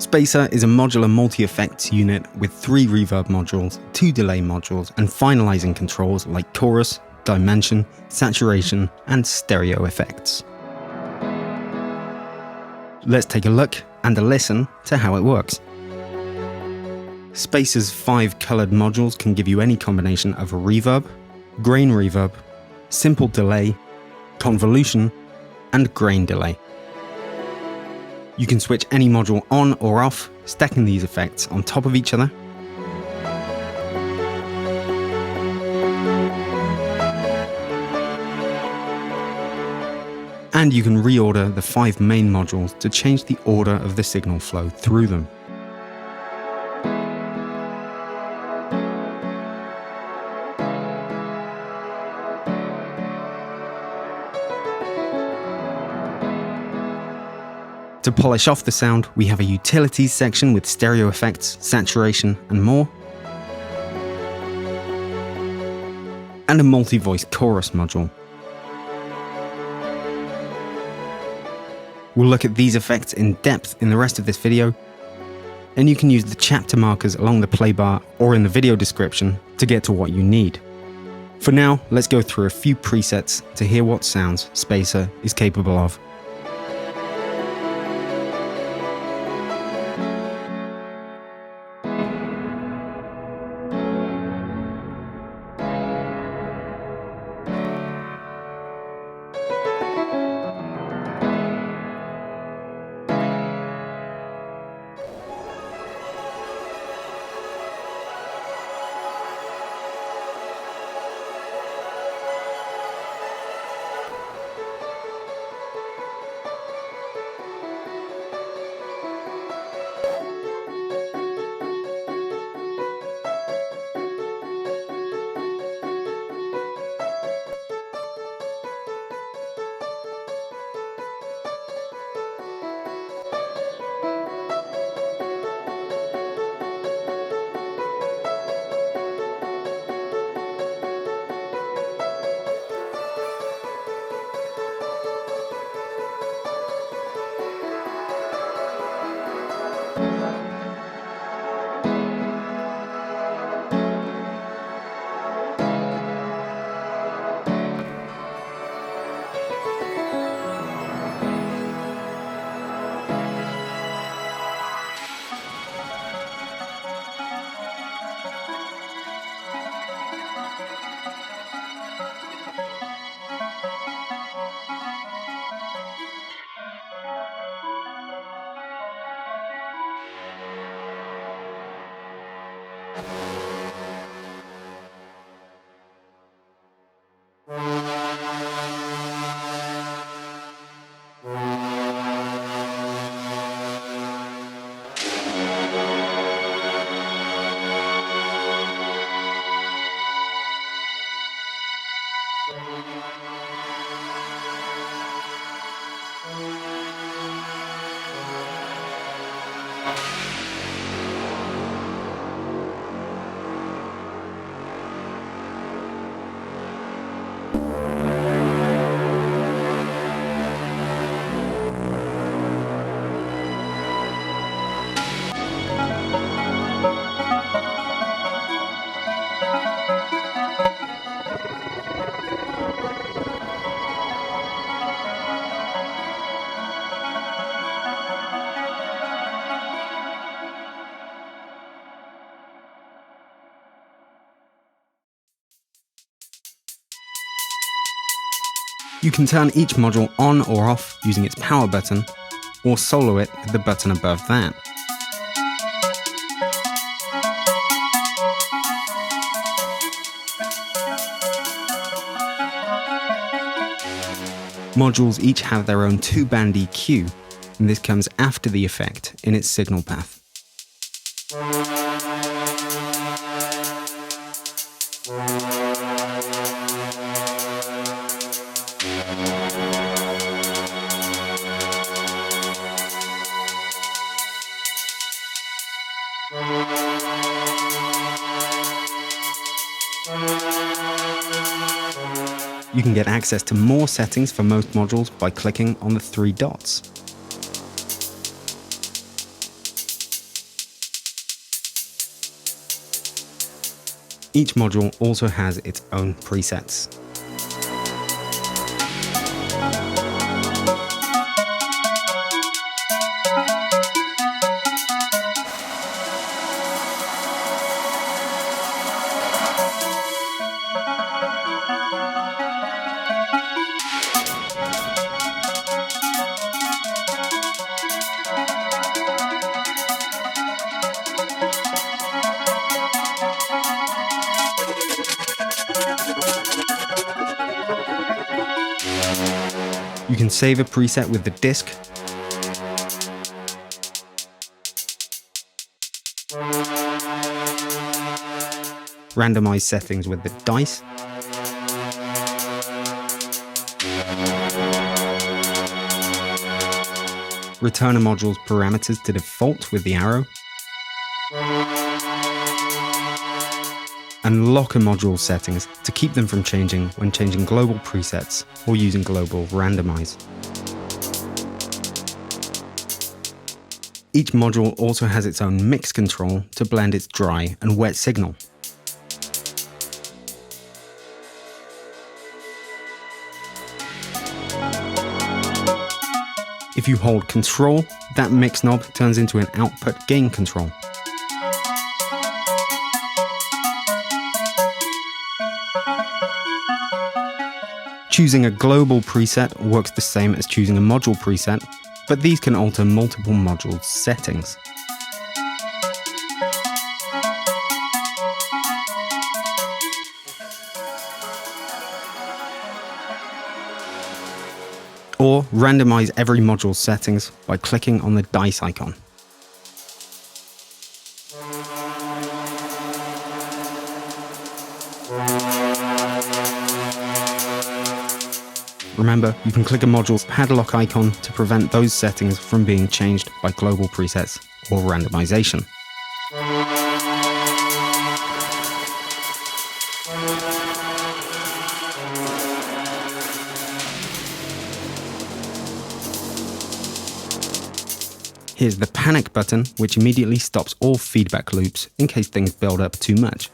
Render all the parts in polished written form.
SPACER is a modular multi-effects unit with 3 reverb modules, 2 delay modules, and finalizing controls like chorus, dimension, saturation, and stereo effects. Let's take a look and a listen to how it works. SPACER's 5 colored modules can give you any combination of a reverb, grain reverb, simple delay, convolution, and grain delay. You can switch any module on or off, stacking these effects on top of each other. And you can reorder the 5 main modules to change the order of the signal flow through them. To polish off the sound, we have a utilities section with stereo effects, saturation, and more, and a multi-voice chorus module. We'll look at these effects in depth in the rest of this video, and you can use the chapter markers along the play bar or in the video description to get to what you need. For now, let's go through a few presets to hear what sounds SPACER is capable of. You can turn each module on or off using its power button, or solo it with the button above that. Modules each have their own 2-band EQ, and this comes after the effect in its signal path. You can get access to more settings for most modules by clicking on the 3 dots. Each module also has its own presets. You can save a preset with the disk, randomize settings with the dice, return a module's parameters to default with the arrow, and lock a module's settings to keep them from changing when changing global presets or using global randomize. Each module also has its own mix control to blend its dry and wet signal. If you hold Control, that mix knob turns into an output gain control. Choosing a global preset works the same as choosing a module preset, but these can alter multiple modules' settings. Or randomize every module's settings by clicking on the dice icon. Remember, you can click a module's padlock icon to prevent those settings from being changed by global presets or randomization. Here's the panic button, which immediately stops all feedback loops in case things build up too much.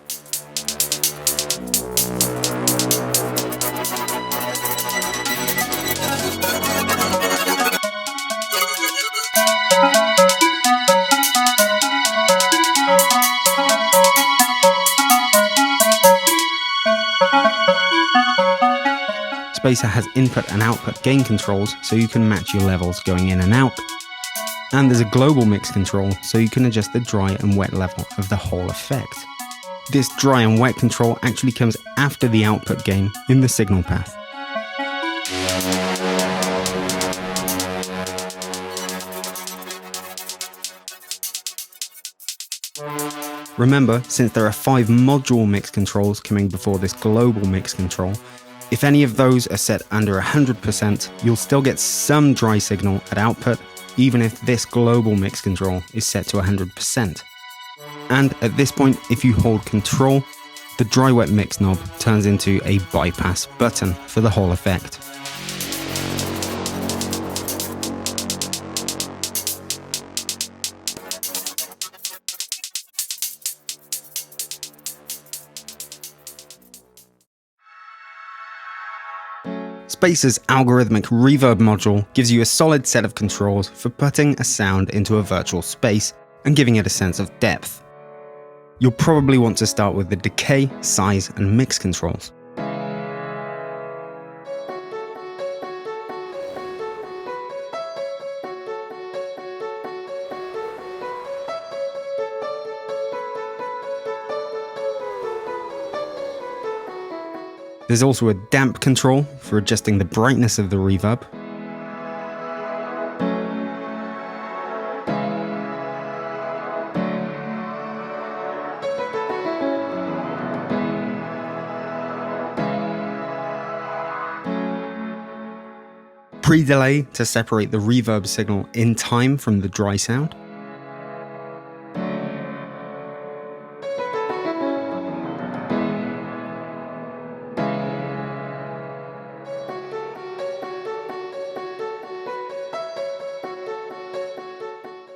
SPACER has input and output gain controls so you can match your levels going in and out. And there's a global mix control so you can adjust the dry and wet level of the whole effect. This dry and wet control actually comes after the output gain in the signal path. Remember, since there are 5 module mix controls coming before this global mix control, if any of those are set under 100%, you'll still get some dry signal at output, even if this global mix control is set to 100%. And at this point, if you hold Control, the dry-wet mix knob turns into a bypass button for the whole effect. SPACER's algorithmic reverb module gives you a solid set of controls for putting a sound into a virtual space and giving it a sense of depth. You'll probably want to start with the decay, size, and mix controls. There's also a damp control for adjusting the brightness of the reverb. Pre-delay to separate the reverb signal in time from the dry sound.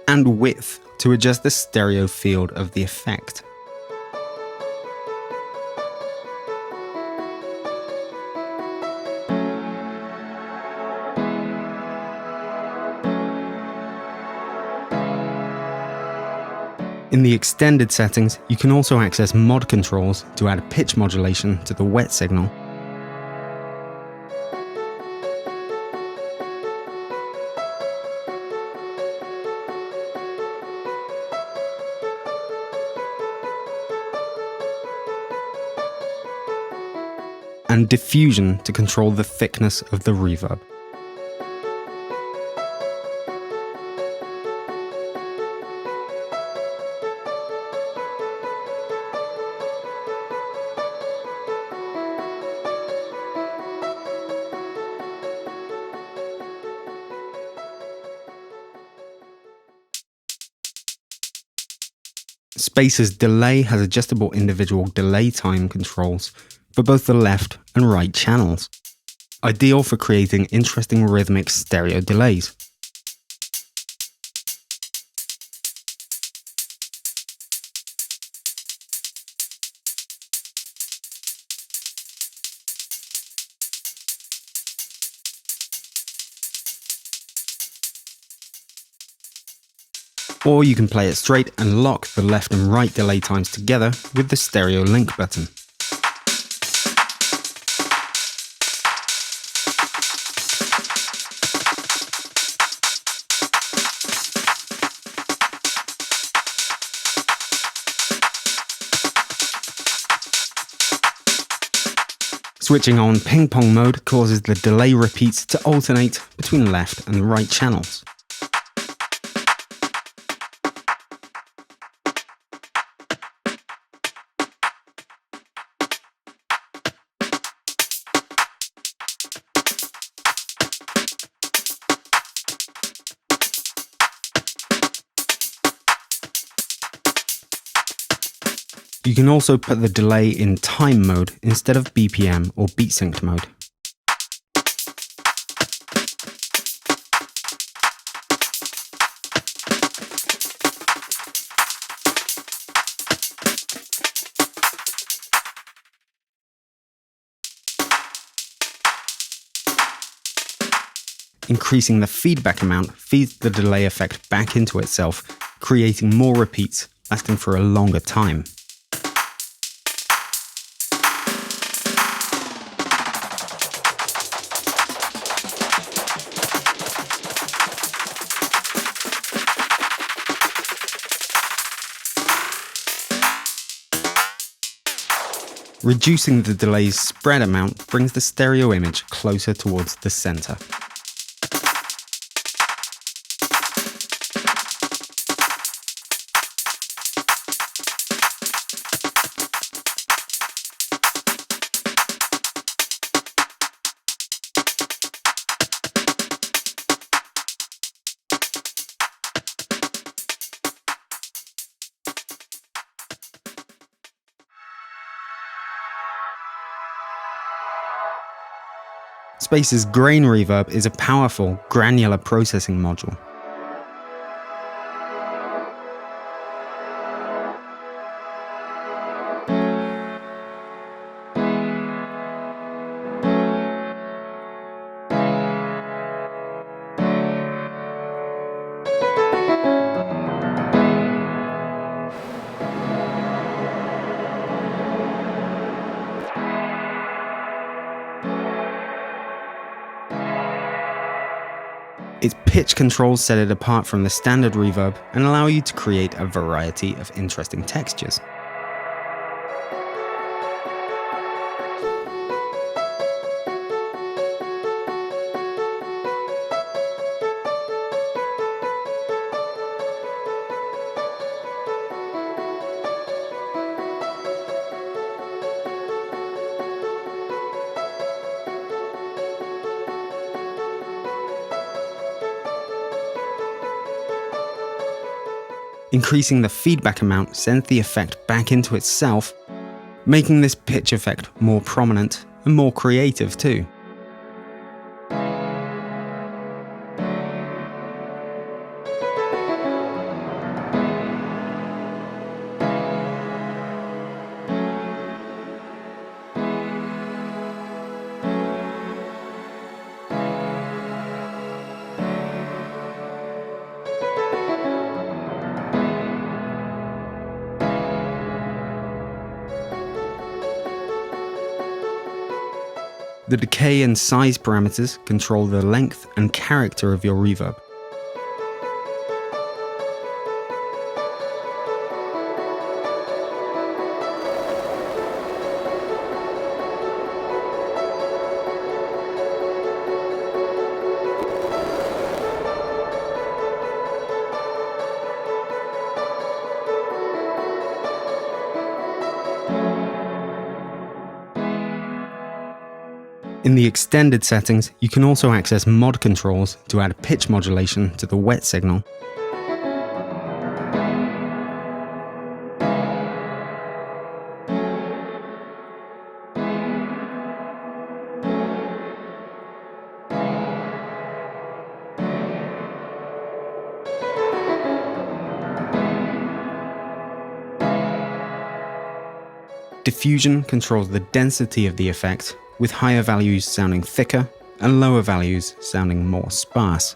And width to adjust the stereo field of the effect. In the extended settings, you can also access mod controls to add pitch modulation to the wet signal. And diffusion to control the thickness of the reverb. SPACER's delay has adjustable individual delay time controls for both the left and right channels, ideal for creating interesting rhythmic stereo delays. Or you can play it straight and lock the left and right delay times together with the stereo link button. Switching on ping pong mode causes the delay repeats to alternate between left and right channels. You can also put the delay in time mode instead of BPM or beat synced mode. Increasing the feedback amount feeds the delay effect back into itself, creating more repeats, lasting for a longer time. Reducing the delay's spread amount brings the stereo image closer towards the center. SPACER's grain reverb is a powerful, granular processing module. Its pitch controls set it apart from the standard reverb and allow you to create a variety of interesting textures. Increasing the feedback amount sends the effect back into itself, making this pitch effect more prominent and more creative too. The decay and size parameters control the length and character of your reverb. In the extended settings, you can also access mod controls to add pitch modulation to the wet signal. Diffusion controls the density of the effect, with higher values sounding thicker and lower values sounding more sparse.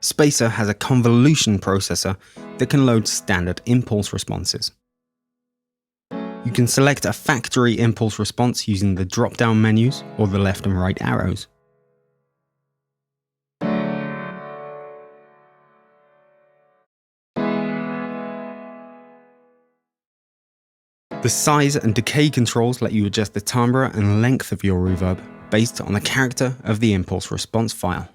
SPACER has a convolution processor that can load standard impulse responses. You can select a factory impulse response using the drop-down menus or the left and right arrows. The size and decay controls let you adjust the timbre and length of your reverb based on the character of the impulse response file.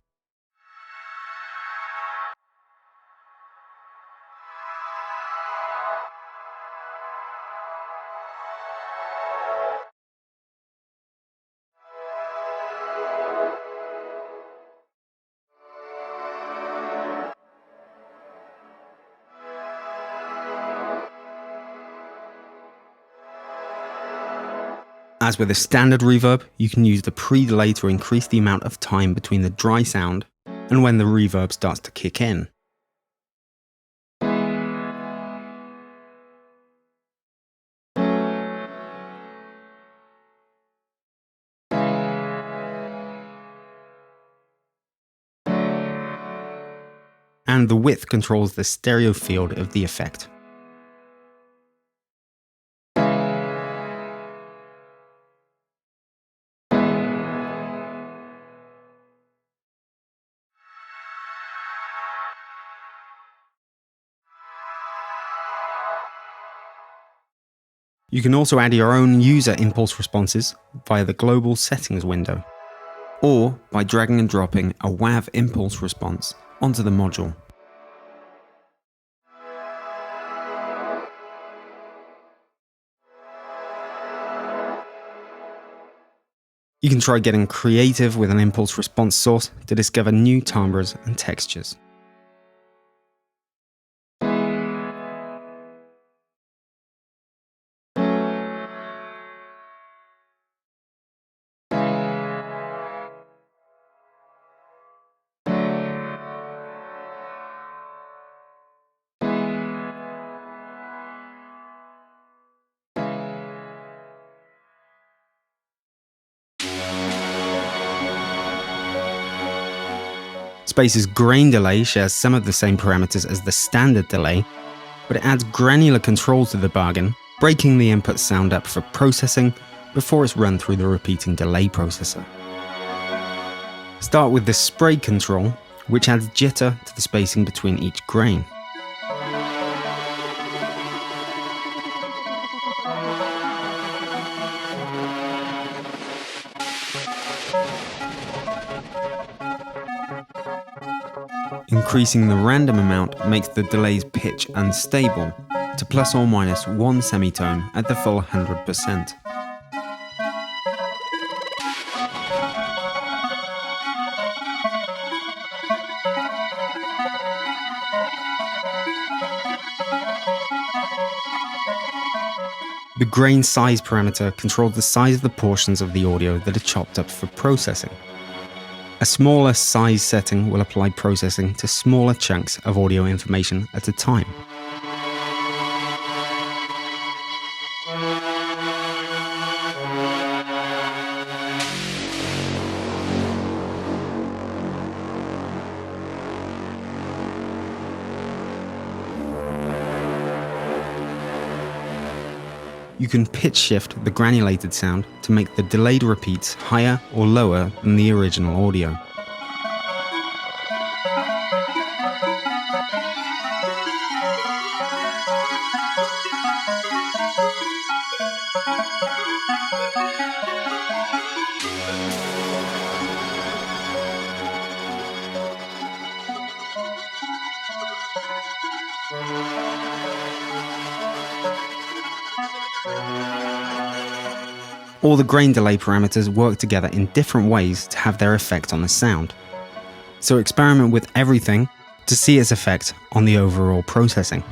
As with a standard reverb, you can use the pre-delay to increase the amount of time between the dry sound and when the reverb starts to kick in. And the width controls the stereo field of the effect. You can also add your own user impulse responses via the global settings window, or by dragging and dropping a WAV impulse response onto the module. You can try getting creative with an impulse response source to discover new timbres and textures. SPACER's grain delay shares some of the same parameters as the standard delay, but it adds granular control to the bargain, breaking the input sound up for processing before it's run through the repeating delay processor. Start with the spray control, which adds jitter to the spacing between each grain. Increasing the random amount makes the delay's pitch unstable to plus or minus 1 semitone at the full 100%. The grain size parameter controls the size of the portions of the audio that are chopped up for processing. A smaller size setting will apply processing to smaller chunks of audio information at a time. You can pitch shift the granulated sound to make the delayed repeats higher or lower than the original audio. All the grain delay parameters work together in different ways to have their effect on the sound. So experiment with everything to see its effect on the overall processing.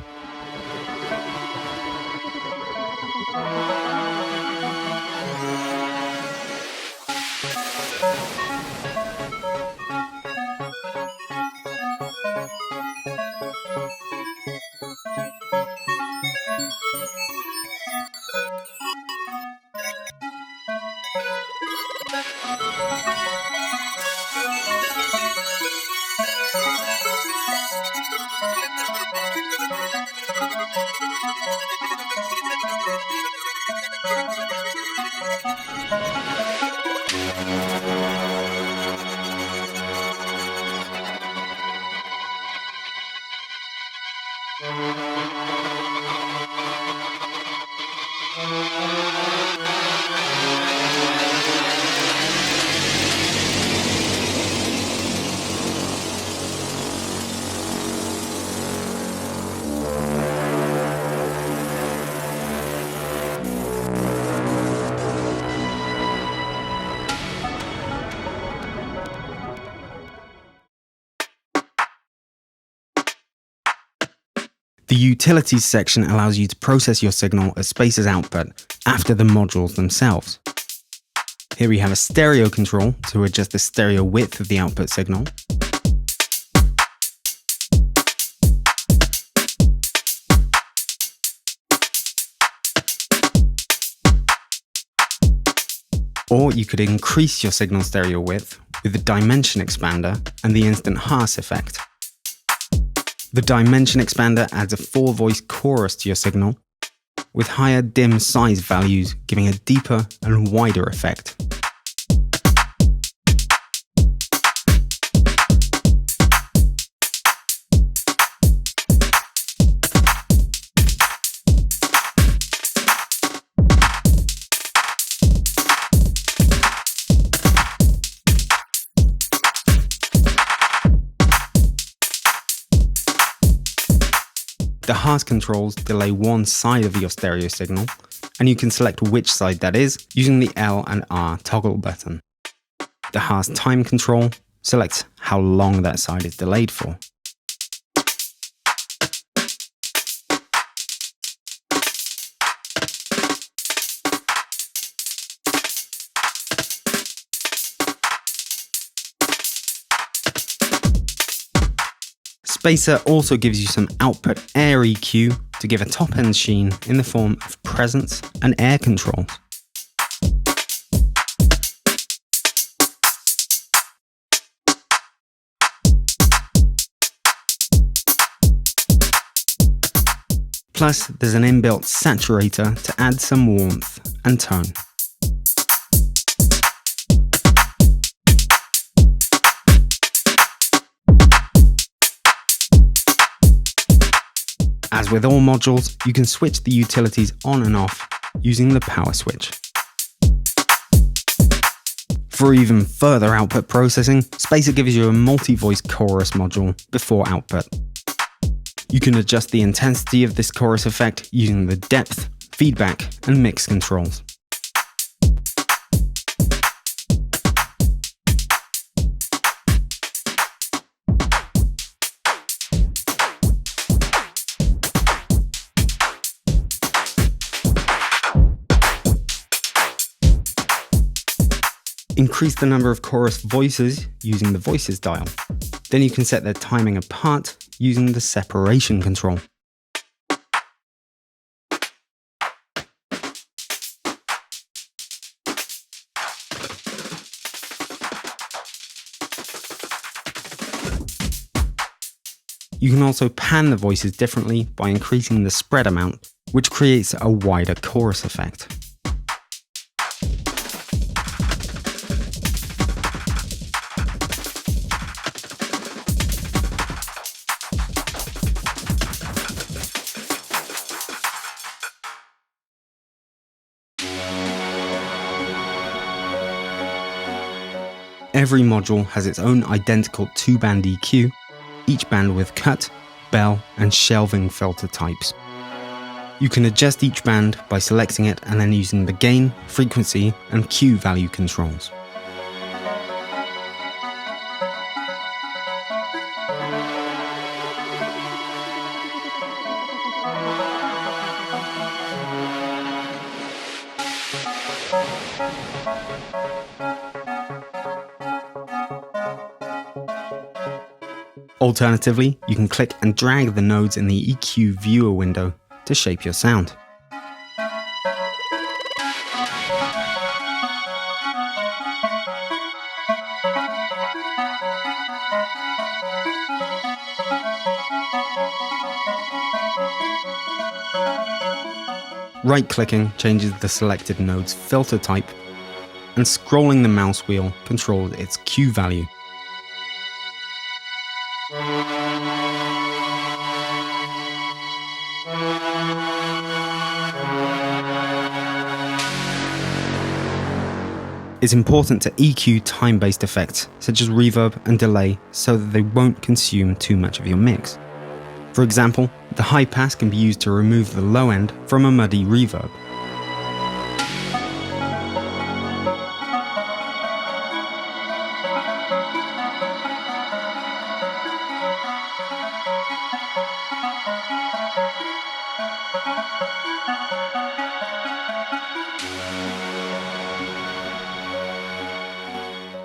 The Utilities section allows you to process your signal as SPACER's output after the modules themselves. Here we have a stereo control to adjust the stereo width of the output signal. Or you could increase your signal stereo width with the dimension expander and the instant Haas effect. The dimension expander adds a 4-voice chorus to your signal, with higher dim size values giving a deeper and wider effect. The Haas controls delay one side of your stereo signal, and you can select which side that is using the L and R toggle button. The Haas time control selects how long that side is delayed for. SPACER also gives you some output air EQ to give a top-end sheen in the form of presence and air controls. Plus, there's an inbuilt saturator to add some warmth and tone. As with all modules, you can switch the utilities on and off using the power switch. For even further output processing, SPACER gives you a multi-voice chorus module before output. You can adjust the intensity of this chorus effect using the depth, feedback, and mix controls. Increase the number of chorus voices using the voices dial. Then you can set their timing apart using the separation control. You can also pan the voices differently by increasing the spread amount, which creates a wider chorus effect. Every module has its own identical 2-band EQ, each band with cut, bell, and shelving filter types. You can adjust each band by selecting it and then using the gain, frequency, and Q value controls. Alternatively, you can click and drag the nodes in the EQ viewer window to shape your sound. Right-clicking changes the selected node's filter type, and scrolling the mouse wheel controls its Q value. It's important to EQ time-based effects such as reverb and delay so that they won't consume too much of your mix. For example, the high pass can be used to remove the low end from a muddy reverb.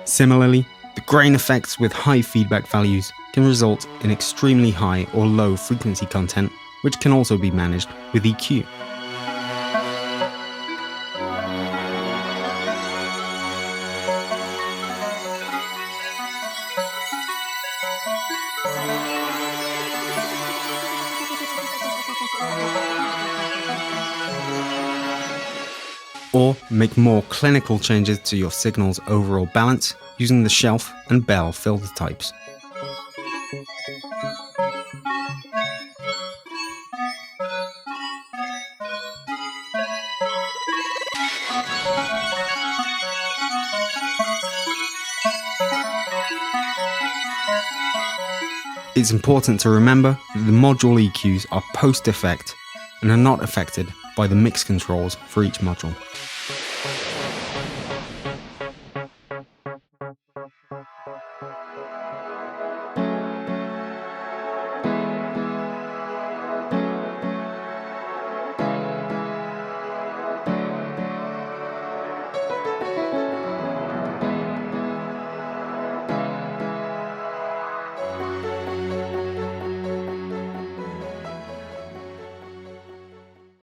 Similarly, the grain effects with high feedback values can result in extremely high or low frequency content, which can also be managed with EQ. Or make more clinical changes to your signal's overall balance using the shelf and bell filter types. It's important to remember that the module EQs are post-effect and are not affected by the mix controls for each module.